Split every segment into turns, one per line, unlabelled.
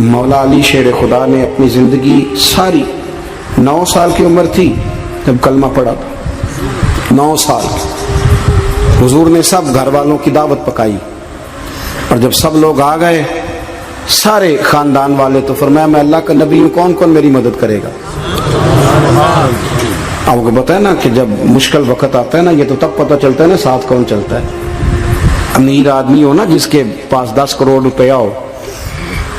مولا علی شیر خدا نے اپنی زندگی ساری 9 سال کی عمر تھی جب کلمہ پڑھا تھا، 9 سال حضور نے سب گھر والوں کی دعوت پکائی، اور جب سب لوگ آ گئے سارے خاندان والے، تو فرمایا میں اللہ کا نبی ہوں، کون کون میری مدد کرے گا؟ آپ کو پتہ ہے نا کہ جب مشکل وقت آتا ہے نا، یہ تو تب پتہ چلتا ہے نا ساتھ کون چلتا ہے۔ امیر آدمی ہو نا، جس کے پاس 10 کروڑ روپیہ ہو،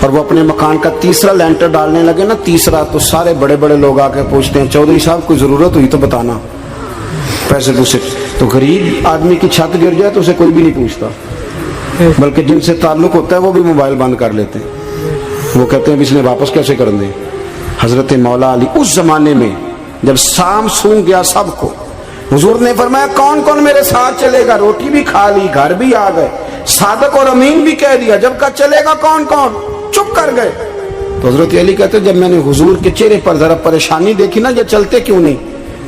اور وہ اپنے مکان کا تیسرا لینٹر ڈالنے لگے نا، تیسرا، تو سارے بڑے بڑے لوگ آ کے پوچھتے ہیں چودھری صاحب کوئی ضرورت ہوئی تو بتانا، پیسے دوسرے۔ تو غریب آدمی کی چھت گر جائے تو اسے کوئی بھی نہیں پوچھتا، بلکہ جن سے تعلق ہوتا ہے وہ بھی موبائل بند کر لیتے ہیں، وہ کہتے ہیں اس نے واپس کیسے کر دیں۔ حضرت مولا علی اس زمانے میں جب شام سونگ گیا سب کو، حضور نے فرمایا کون کون میرے ساتھ چلے گا؟ روٹی بھی کھا لی، گھر بھی آ گئے، صادق اور امین بھی کہہ دیا، جب کا چلے گا کون کون؟ چپ کر گئے۔ تو حضرت علی کہتے جب میں نے حضور کے چہرے پر ذرا پریشانی دیکھی نا، یہ چلتے کیوں نہیں؟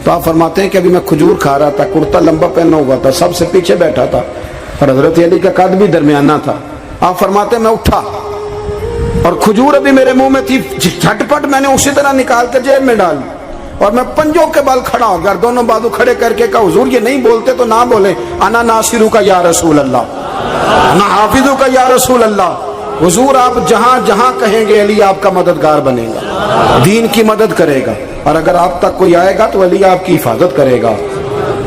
تو آپ فرماتے ہیں کہ ابھی میں کھجور کھا رہا تھا، کرتا لمبا پہنا ہوا تھا، سب سے پیچھے بیٹھا تھا، اور حضرت علی کا قد بھی درمیانہ تھا۔ آپ فرماتے ہیں میں اٹھا اور کھجور ابھی میرے منہ میں تھی، جھٹپٹ میں نے اسی طرح نکال کر جیب میں ڈال، اور میں پنجوں کے بل کھڑا ہو گیا، دونوں بازو کھڑے کر کے کہا حضور یہ نہیں بولتے تو نہ بولے، انا ناصرو کا یا رسول اللہ، انا حافظو کا یا رسول اللہ۔ حضور آپ جہاں جہاں کہیں گے علی آپ کا مددگار بنے گا، دین کی مدد کرے گا، اور اگر آپ تک کوئی آئے گا تو علی آپ کی حفاظت کرے گا۔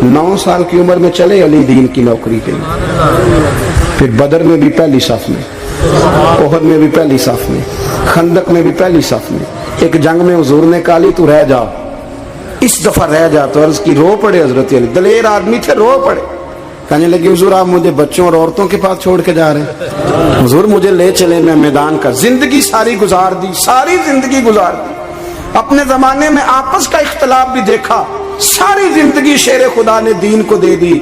9 سال کی عمر میں چلے علی دین کی نوکری کے لیے، پھر بدر میں بھی پہلی صف میں، احد میں بھی پہلی صف میں، خندق میں بھی پہلی صف میں۔ ایک جنگ میں حضور نے کہا علی تو رہ جا، اس دفعہ رہ جا، تو عرض کی رو پڑے حضرت علی، دلیر آدمی تھے، رو پڑے، کہنے لگے حضور آپ مجھے بچوں اور عورتوں کے پاس چھوڑ کے جا رہے ہیں؟ حضور مجھے لے چلے، میں میدان کا زندگی ساری گزار دی، ساری زندگی گزار دی، اپنے زمانے میں آپس کا اختلاف بھی دیکھا، ساری زندگی شیر خدا نے دین کو دے دی۔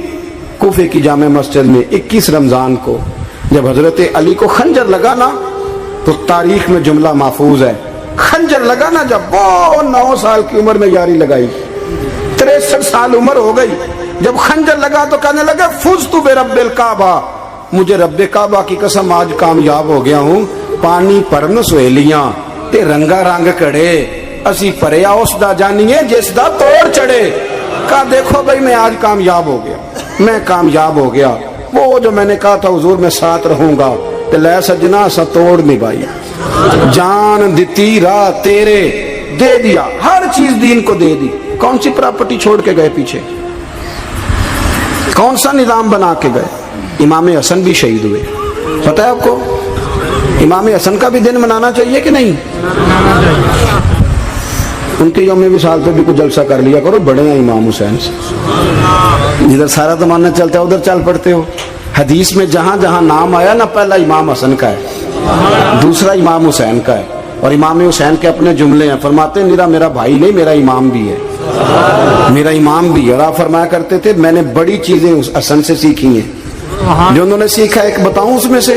کوفے کی جامع مسجد میں 21 رمضان کو جب حضرت علی کو خنجر لگا نا، تو تاریخ میں جملہ محفوظ ہے، خنجر لگا نا جب، وہ 9 سال کی عمر میں یاری لگائی، 63 سال عمر ہو گئی، جب خنجر لگا تو کہنے لگے فزت برب الکعبہ، مجھے رب کعبہ کی قسم آج کامیاب ہو گیا ہوں، پانی پرن سہیلیاں تے رنگا رنگ کڑے، اسی پریا اس دا جانیے جس دا توڑ چڑھے۔ کہا دیکھو بھائی میں آج کامیاب ہو گیا، میں کامیاب ہو گیا، وہ جو میں نے کہا تھا حضور میں ساتھ رہوں گا، تے لے سجنا سا توڑ نبھائی، جان دیتی راہ تیرے دے دیا، ہر چیز دین کو دے دی۔ کون سی پراپرٹی چھوڑ کے گئے پیچھے؟ کون سا نظام بنا کے گئے؟ امام حسن بھی شہید ہوئے، پتہ ہے آپ کو؟ امام حسن کا بھی دن منانا چاہیے کہ نہیں؟ ان کے یوم وصال پہ بھی کچھ جلسہ کر لیا کرو، بڑے ہیں امام حسین سے، جدھر سارا زمانہ چلتا ہے ادھر چل پڑتے ہو۔ حدیث میں جہاں جہاں نام آیا نا، پہلا امام حسن کا ہے، دوسرا امام حسین کا ہے، اور امام حسین کے اپنے جملے ہیں، فرماتے ہیں میرا بھائی نہیں، میرا امام بھی ہے، میرا امام بھی ہے۔ اور آپ فرمایا کرتے تھے میں نے بڑی چیزیں اس حسن سے سیکھی ہیں، جو انہوں نے سیکھا ایک بتاؤں اس میں سے؟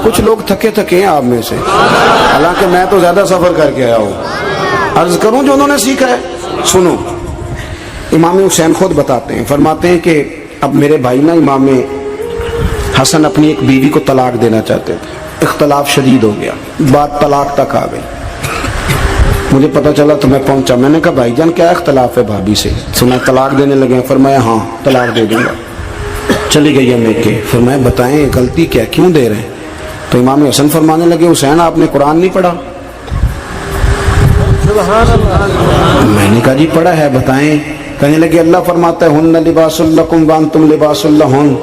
کچھ لوگ تھکے تھکے ہیں آپ میں سے، حالانکہ میں تو زیادہ سفر کر کے آیا ہوں، عرض کروں جو انہوں نے سیکھا ہے؟ سنو، امام حسین خود بتاتے ہیں، فرماتے ہیں کہ اب میرے بھائی نا امام حسن اپنی ایک بیوی کو طلاق دینا چاہتے تھے، اختلاف شدید ہو گیا، بات طلاق تک آ گئی، مجھے پتہ چلا تو میں پہنچا، میں نے کہا بھائی جان کیا اختلاف ہے بھابھی سے؟ سنا طلاق دینے لگے ہیں؟ فرمایا ہاں طلاق دے دوں گا۔ چلی گئی ہے میکے، فرمایا بتائیں غلطی کیا، کیوں دے رہے ہیں؟ تو امام حسن فرمانے لگے حسین آپ نے قرآن نہیں پڑھا؟ میں نے کہا جی پڑھا ہے، بتائیں۔ کہنے لگے اللہ فرماتا ہے ہن لباس لکم وانتم لباس لہن،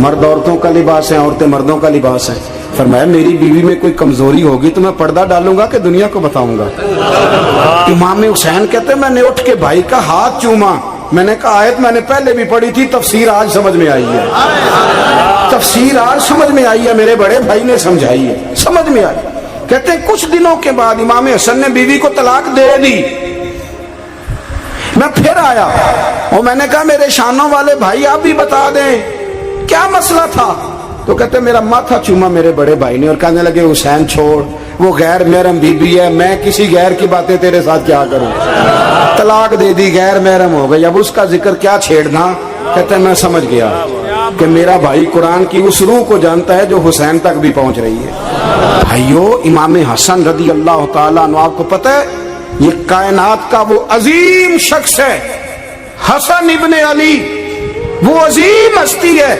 مرد عورتوں کا لباس ہے، عورتیں مردوں کا لباس ہے۔ فرمایا میری بیوی میں کوئی کمزوری ہوگی تو میں پردہ ڈالوں گا کہ دنیا کو بتاؤں گا؟ امام حسین کہتے ہیں میں نے اٹھ کے بھائی کا ہاتھ چوما، میں نے کہا آیت میں نے پہلے بھی پڑھی تھی، تفسیر آج سمجھ میں آئی ہے، تفسیر آج سمجھ میں آئی ہے، میرے بڑے بھائی نے سمجھائی ہے، سمجھ میں آئی۔ کہتے ہیں کچھ دنوں کے بعد امام حسن نے بیوی کو طلاق دے دی، میں پھر آیا اور میں نے کہا میرے شانوں والے بھائی آپ بھی بتا دیں کیا مسئلہ تھا؟ تو کہتے میرا ماتھا چوما میرے بڑے بھائی نے اور کہنے لگے حسین چھوڑ، وہ غیر محرم بیوی ہے، میں کسی غیر کی باتیں تیرے ساتھ کیا کروں، طلاق دے دی، غیر محرم ہو گئی، اب اس کا ذکر کیا چھیڑنا؟ کہتے میں سمجھ گیا، کہ میرا بھائی قرآن کی اس روح کو جانتا ہے جو حسین تک بھی پہنچ رہی ہے۔ بھائیو، امام حسن رضی اللہ تعالیٰ عنہ، آپ کو پتہ ہے یہ کائنات کا وہ عظیم شخص ہے، حسن ابن علی، وہ عظیم ہستی ہے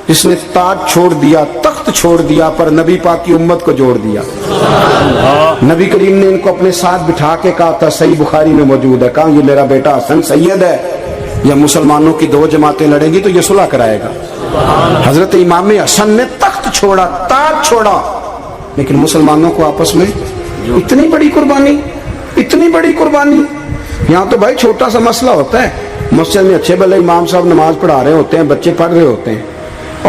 جس نے تاج چھوڑ دیا، تخت چھوڑ دیا، پر نبی پاک کی امت کو جوڑ دیا۔ نبی کریم نے ان کو اپنے ساتھ بٹھا کے کہا تھا، صحیح بخاری میں موجود ہے، کہا یہ میرا بیٹا حسن سید ہے، یا مسلمانوں کی دو جماعتیں لڑیں گی تو یہ صلح کرائے گا۔ حضرت امام حسن نے تخت چھوڑا، تاج چھوڑا، لیکن مسلمانوں کو آپس میں اتنی بڑی قربانی، اتنی بڑی قربانی۔ یہاں تو بھائی چھوٹا سا مسئلہ ہوتا ہے، مسجد میں اچھے بھلے امام صاحب نماز پڑھا رہے ہوتے ہیں، بچے پڑھ رہے ہوتے ہیں،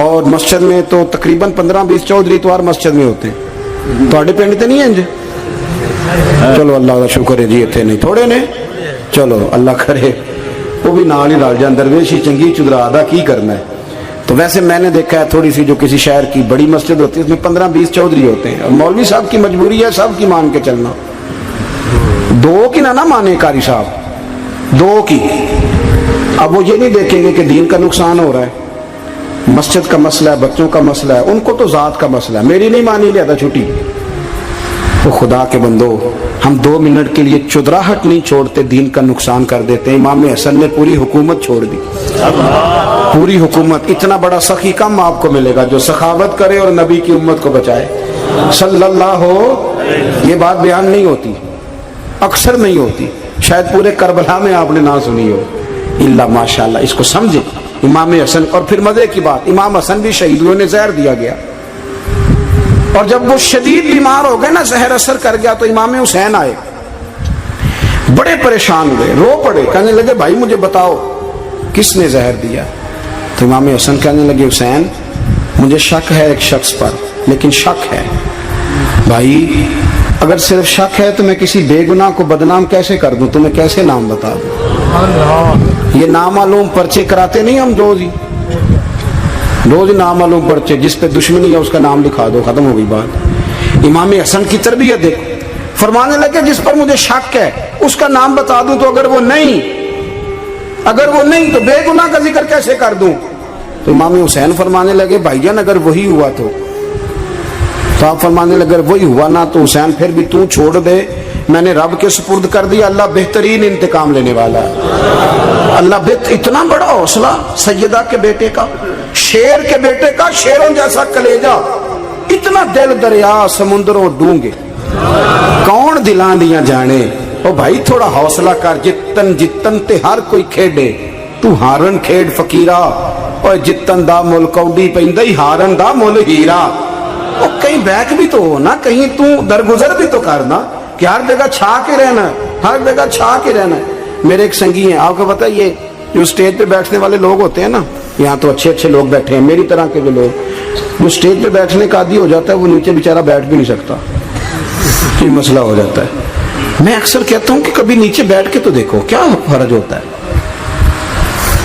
اور مسجد میں تو تقریباً 15-20 چودھری اتوار مسجد میں ہوتے ہیں۔ تھوڑے پنڈ تے نہیں ہیں جی؟ چلو اللہ کا شکر ہے جی، اتنے نہیں تھوڑے نے، چلو اللہ کرے وہ بھی نال ہی رل جان، درویشی چنگی چدرا ادا کی کرنا ہے۔ تو ویسے میں نے دیکھا ہے تھوڑی سی جو کسی شہر کی بڑی مسجد ہوتی ہے اس میں 15-20 چودھری ہوتے ہیں، اور مولوی صاحب کی مجبوری ہے سب کی مان کے چلنا، دو کی نہ مانے قاری صاحب، دو کی۔ اب وہ یہ نہیں دیکھیں گے کہ دین کا نقصان ہو رہا ہے، مسجد کا مسئلہ ہے، بچوں کا مسئلہ ہے، ان کو تو ذات کا مسئلہ ہے، میری نہیں مانی لیا تھا چھٹی۔ وہ خدا کے بندو، ہم 2 منٹ کے لیے چدراہٹ نہیں چھوڑتے، دین کا نقصان کر دیتے ہیں۔ امام حسن نے پوری حکومت چھوڑ دی، پوری حکومت۔ اتنا بڑا سخی کم آپ کو ملے گا جو سخاوت کرے اور نبی کی امت کو بچائے صلی اللہ ہو۔ یہ بات بیان نہیں ہوتی، اکثر نہیں ہوتی، شاید پورے کربلا میں آپ نے نہ سنی ہو، اللہ ماشاءاللہ۔ اس کو سمجھے امام حسن۔ اور پھر مزے کی بات، امام حسن بھی شہید ہوئے، انہیں زہر دیا گیا، اور جب وہ شدید بیمار ہو گئے نا، زہر اثر کر گیا، تو امام حسین آئے، بڑے پریشان ہوئے، رو پڑے، کہنے لگے بھائی مجھے بتاؤ کس نے زہر دیا؟ تو امام حسن کہنے لگے حسین مجھے شک ہے ایک شخص پر، لیکن شک ہے بھائی، اگر صرف شک ہے تو میں کسی بے گناہ کو بدنام کیسے کر دوں، تمہیں کیسے نام بتا دوں؟ یہ نامعلوم پرچے کراتے نہیں ہم روز ہی نامعلوم پرچے، جس پہ دشمنی ہے اس کا نام لکھا دو، ختم ہو گئی بات۔ امام حسن کی تربیت دیکھو، فرمانے لگے جس پر مجھے شک ہے اس کا نام بتا دوں، تو اگر وہ نہیں تو بے گناہ کا ذکر کیسے کر دوں؟ تو امام حسین فرمانے لگے بھائی جان اگر وہی ہوا تو آپ فرمانے لگے اگر وہی ہوا نا تو حسین پھر بھی تو چھوڑ دے، میں نے رب کے سپرد کر دیا، اللہ بہترین انتقام لینے والا ہے۔ اللہ اتنا بڑا حوصلہ سیدہ کے بیٹے کا، شیر کے بیٹے کا، شیروں جیسا کلیجہ، اتنا دل دریا سمندروں ڈونگے، کون دلاں دیاں جانے۔ او بھائی تھوڑا حوصلہ کر، جتن تے ہر کوئی کھیڈے، تو ہارن کھیڈ فقیرہ، اور جتن دا مل کوڈی پیندی ہارن دا مل ہیرا۔ اور کہیں بیک بھی تو ہو نا، کہیں تو درگزر بھی تو کرنا، کہ ہر جگہ چھا کے رہنا ہے، ہر جگہ چھا کے رہنا ہے۔ میرے ایک سنگی ہیں، آپ کو پتہ ہے یہ جو اسٹیج پہ بیٹھنے والے لوگ ہوتے ہیں نا، یہاں تو اچھے اچھے لوگ بیٹھے ہیں، میری طرح کے جو لوگ، جو اسٹیج پہ بیٹھنے کا عادی ہو جاتا ہے وہ نیچے بیچارہ بیٹھ بھی نہیں سکتا، یہ مسئلہ ہو جاتا ہے۔ میں اکثر کہتا ہوں کہ کبھی نیچے بیٹھ کے تو دیکھو کیا فرض ہوتا ہے۔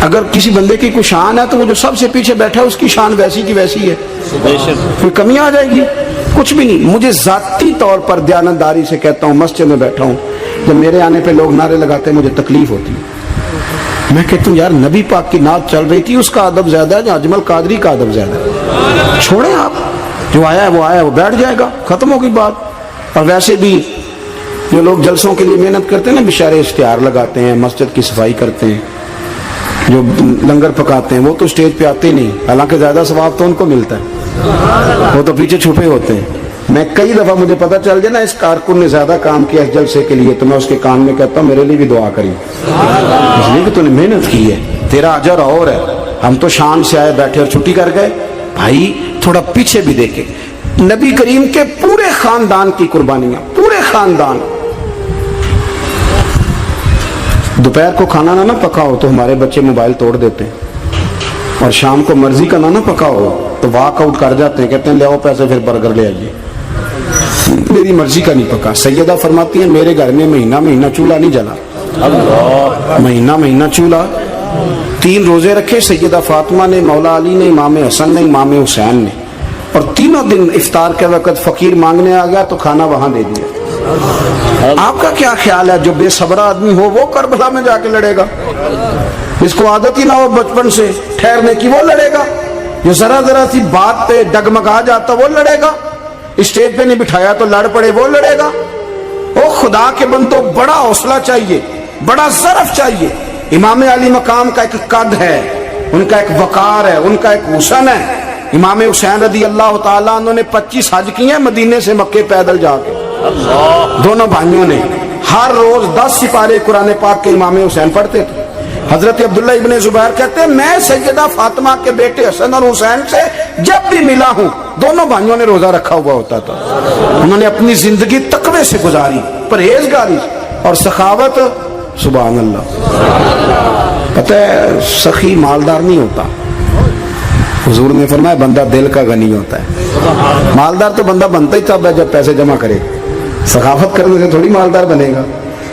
اگر کسی بندے کی کوئی شان ہے تو وہ جو سب سے پیچھے بیٹھا ہے اس کی شان ویسی کی ویسی ہے، کوئی کمی آ جائے گی؟ کچھ بھی نہیں۔ مجھے ذاتی طور پر دیانتداری سے کہتا ہوں، مسجد میں بیٹھا ہوں، جب میرے آنے پہ لوگ نعرے لگاتے ہیں مجھے تکلیف ہوتی ہے۔ میں کہتا ہوں یار نبی پاک کی نعت چل رہی تھی، اس کا ادب زیادہ ہے یا اجمل قادری کا ادب زیادہ ہے؟ چھوڑیں آپ، جو آیا ہے وہ بیٹھ جائے گا، ختم ہو گئی بات۔ اور ویسے بھی جو لوگ جلسوں کے لیے محنت کرتے ہیں نا، بیچارے اشتہار لگاتے ہیں، مسجد کی صفائی کرتے ہیں، جو لنگر پکاتے ہیں، وہ تو اسٹیج پہ آتے ہی نہیں، حالانکہ زیادہ ثواب تو ان کو ملتا ہے، وہ تو پیچھے چھپے ہوتے ہیں۔ میں کئی دفعہ مجھے پتہ چل جائے نا اس کارکن نے زیادہ کام کیا اس جلسے کے لیے، تو میں اس کے کان میں کہتا ہوں میرے لیے بھی دعا کری، اس لیے کہ تو نے محنت کی ہے، تیرا اجر اور ہے۔ ہم تو شام سے آئے بیٹھے اور چھٹی کر گئے۔ بھائی تھوڑا پیچھے بھی دیکھیں، نبی کریم کے پورے خاندان کی قربانیاں، پورے خاندان۔ دوپہر کو کھانا نہ پکا ہو تو ہمارے بچے موبائل توڑ دیتے ہیں، اور شام کو مرضی کا نہ پکا ہو تو واک آؤٹ کر جاتے ہیں، کہتے ہیں لے آؤ پیسے پھر برگر لے آئیے، میری مرضی کا نہیں پکا۔ سیدہ فرماتی ہیں میرے گھر میں مہینہ چولہا نہیں جلا، مہینہ چولہا۔ 3 روزے رکھے سیدہ فاطمہ نے، مولا علی نے، امام حسن نے، امام حسین نے، اور تینوں دن افطار کے وقت فقیر مانگنے آ گیا تو کھانا وہاں دے دیا۔ آپ کا کیا خیال ہے جو بے صبرا آدمی ہو وہ کربلا میں جا کے لڑے گا؟ جس کو عادت ہی نہ ہو بچپن سے ٹھہرنے کی وہ لڑے گا، جو ذرا ذرا سی بات پہ ڈگمگا جاتا وہ لڑے گا، اسٹیج پہ نہیں بٹھایا تو لڑ پڑے وہ لڑے گا۔ او خدا کے بندو، بڑا حوصلہ چاہیے، بڑا ظرف چاہیے۔ امام علی مقام کا ایک قد ہے، ان کا ایک وقار ہے، ان کا ایک حسن ہے۔ امام حسین رضی اللہ تعالیٰ عنہ نے 25 حج کیے ہیں مدینے سے مکے پیدل جا کے، دونوں بھائیوں نے۔ ہر روز 10 سپارے قرآن پاک کے امام حسین پڑھتے تھے۔ حضرت عبداللہ ابن زبیر کہتے ہیں میں سیدہ فاطمہ کے بیٹے حسن اور حسین سے جب بھی ملا ہوں دونوں بھائیوں نے روزہ رکھا ہوا ہوتا تھا۔ انہوں نے اپنی زندگی تقوی سے گزاری، پرہیزگاری اور سخاوت۔ سبحان اللہ۔ پتہ ہے سخی مالدار نہیں ہوتا، حضور نے فرمایا بندہ دل کا غنی ہوتا ہے۔ مالدار تو بندہ بنتا ہی تب ہے جب پیسے جمع کرے، سخاوت کرنے سے تھوڑی مالدار بنے گا۔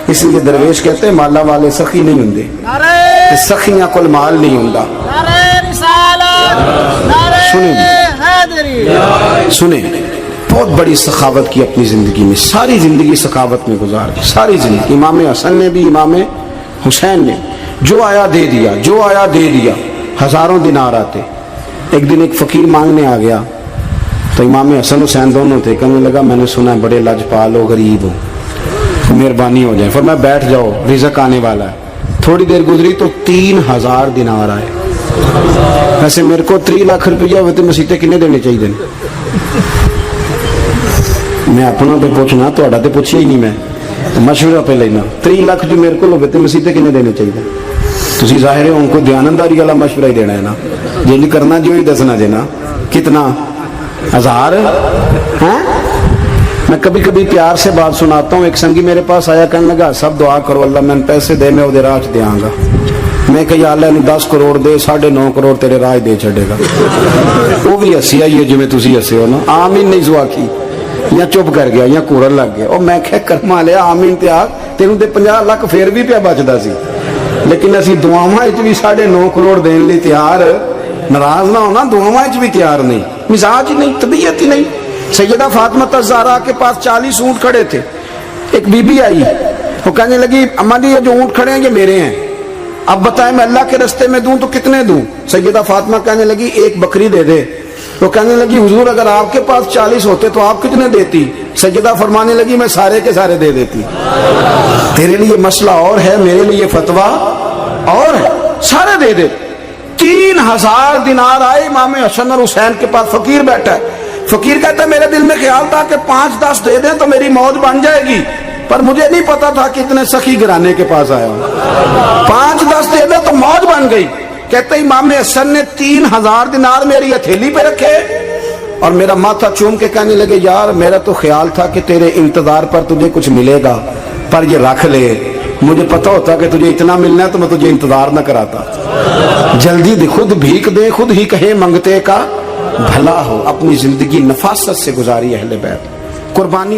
اس لیے درویش کہتے ہیں مالا والے سخی نہیں ہوں، سخیاں کل مال نہیں ہوں۔ سنیں بہت بڑی سخاوت کی اپنی زندگی میں، ساری زندگی سخاوت میں گزار دی، ساری زندگی۔ امام حسن نے بھی، امام حسین نے جو آیا دے دیا، جو آیا دے دیا۔ ہزاروں دینار آتے۔ ایک دن ایک فقیر مانگنے آ گیا تو امام حسن حسین دونوں تھے، کہنے لگا میں نے سنا بڑے لاجپال ہو، غریب ہو، مہربانی ہو جائے۔ فرمایا بیٹھ جاؤ رزق آنے والا ہے۔ تھوڑی دیر گزری تو 3000 دینار آئے۔ ویسے میرے کو 3 لاکھ روپیہ ہوئے تو مسیطے کنے دینے چاہیے؟ میں اپنا پہ پوچھنا، تو پوچھیا ہی نہیں، میں مشورہ پہ لینا۔ 3 لاکھ جو میرے کو ہوئے تو مسیطے کنے دینے چاہیے؟ تسی ظاہر ہے ان کو دیانتداری والا مشورہ ہی دینا ہے نا، جو نہیں کرنا جو ہی دسنا دینا۔ کتنا 1000؟ میں کبھی کبھی پیار سے بات سناتا ہوں۔ ایک سنگی میرے پاس آیا، کہنے لگا سب دعا کرو اللہ میں پیسے دے، میں وہ راج دیاں گا۔ میں کہ یا اللہ نے 10 کروڑ دے، 9.5 کروڑ تیرے راج دے چھڑے گا۔ وہ بھی ہسی آئی ہے جی میں تسی ہسے ہو نا۔ آمین نہیں زوا کی، یا چپ کر گیا یا کورن لگ گیا۔ اور میں کہ کرما لیا آمین تے آگ، تینوں تے 50 لاکھ پھر بھی پیا بچدا سی، لیکن اسی دعاواں وچ بھی 9.5 کروڑ دین لئی تیار، ناراض نہ ہونا، دعاواں وچ بھی تیار نہیں، مزاج ہی نہیں، طبیعت ہی نہیں۔ سیدہ فاطمہ الزہرا کے پاس 40 اونٹ کھڑے تھے۔ ایک بی بی آئی، وہ کہنے لگی اماں جی یہ جو اونٹ کھڑے ہیں یہ میرے ہیں، اب بتائیں میں اللہ کے رستے میں دوں تو کتنے دوں؟ سیدہ فاطمہ کہنے لگی 1 بکری دے دے۔ وہ کہنے لگی حضور اگر آپ کے پاس 40 ہوتے تو آپ کتنے دیتی؟ سیدہ فرمانے لگی میں سارے کے سارے دے دیتی۔ تیرے لیے مسئلہ اور ہے، میرے لیے فتویٰ اور ہے، سارے دے دے۔ 3000 دینار آئے امام حسن اور حسین کے پاس۔ فقیر بیٹھا ہے، فقیر کہتا ہے میرے دل میں خیال تھا کہ 5-10 دے دیں تو میری موت بن جائے گی، پر مجھے نہیں پتا تھا کہ اتنے سخی گھرانے کے پاس آیا ہوں۔ 5-10 دے دیں تو موت بن گئی۔ کہتے امام حسن نے 3000 دینار میری ہتھیلی پہ رکھے اور میرا ماتھا چوم کے کہنے لگے یار میرا تو خیال تھا کہ تیرے انتظار پر تجھے کچھ ملے گا، پر یہ رکھ لے، مجھے پتا ہوتا کہ تجھے اتنا ملنا ہے تو میں تجھے انتظار نہ کراتا۔ جلدی دے، خود بھیک دے، خود ہی کہے منگتے کا بھلا ہو۔ اپنی زندگی نفاست سے گزاری اہل بیت، قربانی